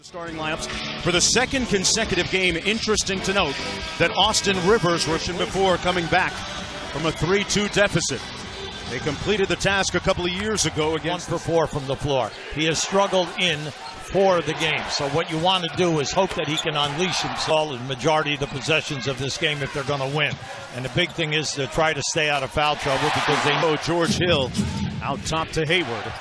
Starting lineups for the second consecutive game. Interesting to note that Austin Rivers was before coming back from a 3-2 deficit. They completed the task a couple of years ago against 1 for 4 from the floor. He has struggled in 4 of the games. So what you want to do is hope that he can unleash himself in the majority of the possessions of this game if they're going to win. And the big thing is to try to stay out of foul trouble because they know George Hill out top to Hayward.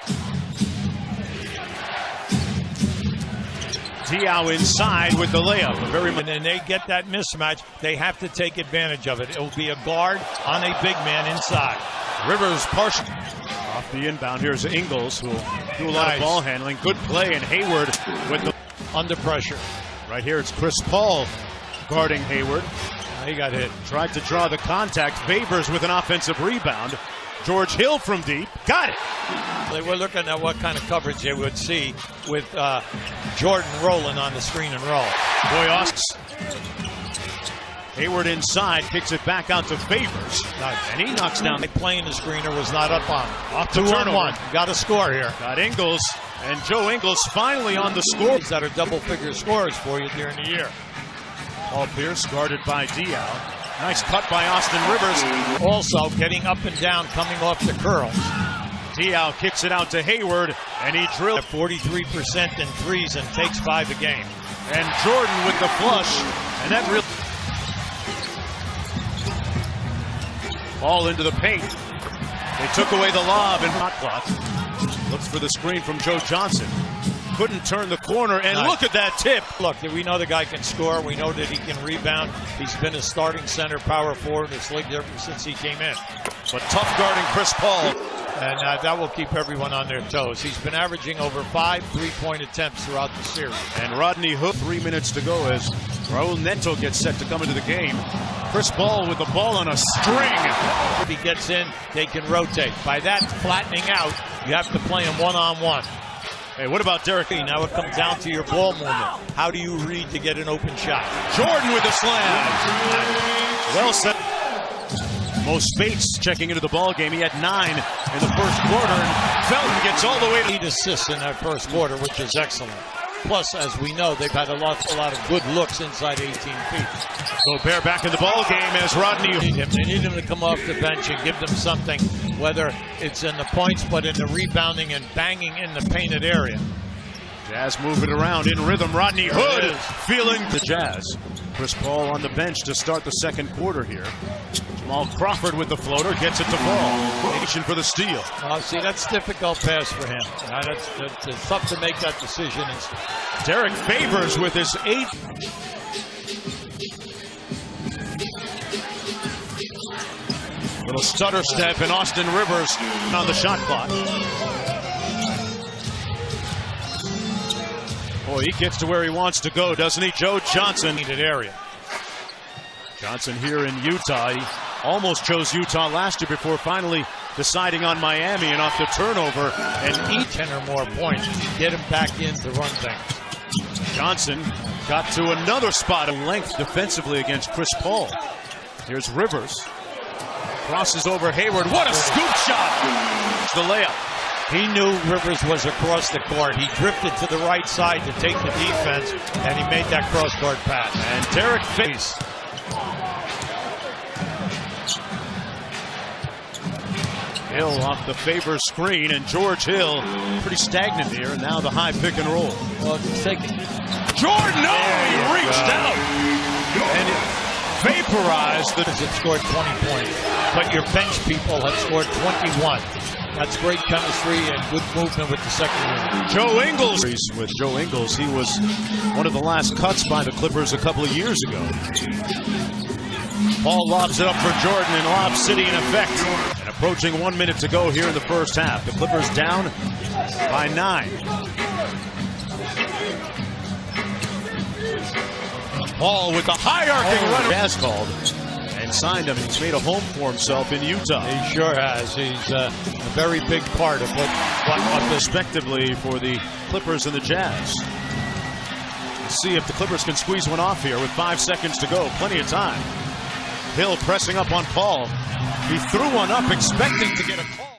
Diaw inside with the layup. And then they get that mismatch, they have to take advantage of it. It will be a guard on a big man inside. Rivers partial off the inbound. Here's Ingles, who will do a lot of ball handling. Good play, and Hayward with the under pressure. Right here, it's Chris Paul guarding Hayward. He got hit. Tried to draw the contact. Favors with an offensive rebound. George Hill from deep. Got it. They were looking at what kind of coverage they would see with Jordan rolling on the screen and roll. Boy, Austin. Hayward inside, kicks it back out to Favors. And he knocks down. Playing the screener was not up on him. Off the turnover. 2-on-1. Got a score here. Got Ingles. And Joe Ingles finally on the score. That are double-figure scores for you during the year. Paul Pierce guarded by Diaw. Nice cut by Austin Rivers. Also getting up and down, coming off the curls. Diaw kicks it out to Hayward, and he drilled 43% in threes and takes 5 a game. And Jordan with the flush, and that really ball into the paint. They took away the lob and hot clock. Looks for the screen from Joe Johnson. Couldn't turn the corner, and nice. Look at that tip. Look, we know the guy can score. We know that he can rebound. He's been a starting center power forward in this league ever since he came in. But tough guarding Chris Paul. And that will keep everyone on their toes. He's been averaging over 5 three-point attempts throughout the series. And Rodney Hood, 3 minutes to go as Raul Neto gets set to come into the game. Chris Paul with the ball on a string. If he gets in, they can rotate. By that flattening out, you have to play him one-on-one. Hey, what about Derek? Now it comes down to your ball movement. How do you read to get an open shot? Jordan with the slam. Well set. Mo Spates checking into the ball game. He had 9 in the first quarter, and Felton gets all the way to 8 assists in that first quarter, which is excellent. Plus, as we know, they've had a lot of good looks inside 18 feet. Gobert back in the ball game as Rodney. They need him to come off the bench and give them something, whether it's in the points, but in the rebounding and banging in the painted area. Jazz move it around in rhythm. Rodney Hood feeling the Jazz. Chris Paul on the bench to start the second quarter here. Jamal Crawford with the floater, gets it to Paul. Nation for the steal. See, that's a difficult pass for him. It's tough to make that decision. Derek Favors with his 8th. Little stutter step, and Austin Rivers on the shot clock. Boy, he gets to where he wants to go, doesn't he? Joe Johnson. Needed area. Johnson here in Utah. He almost chose Utah last year before finally deciding on Miami, and off the turnover and eat 10 or more points. Get him back in to run things. Johnson got to another spot of length defensively against Chris Paul. Here's Rivers. Crosses over Hayward. What a scoop shot! The layup. He knew Rivers was across the court. He drifted to the right side to take the defense, and he made that cross-court pass. And Derek Favors. Hill off the Favors screen, and George Hill pretty stagnant here. And now the high pick and roll. Well, second. Jordan, no, he reached out. And it vaporized. It scored 20 points, but your bench people have scored 21. That's great chemistry and good movement with the second unit. Joe Ingles. With Joe Ingles, he was one of the last cuts by the Clippers a couple of years ago. Paul lobs it up for Jordan, and Lob City in effect. And approaching 1 minute to go here in the first half. The Clippers down by 9. Paul with the high arcing run. Jazz called and signed him. He's made a home for himself in Utah. He sure has. He's a very big part of what respectively for the Clippers and the Jazz. Let's see if the Clippers can squeeze one off here with 5 seconds to go. Plenty of time. Hill pressing up on Paul. He threw one up expecting to get a call.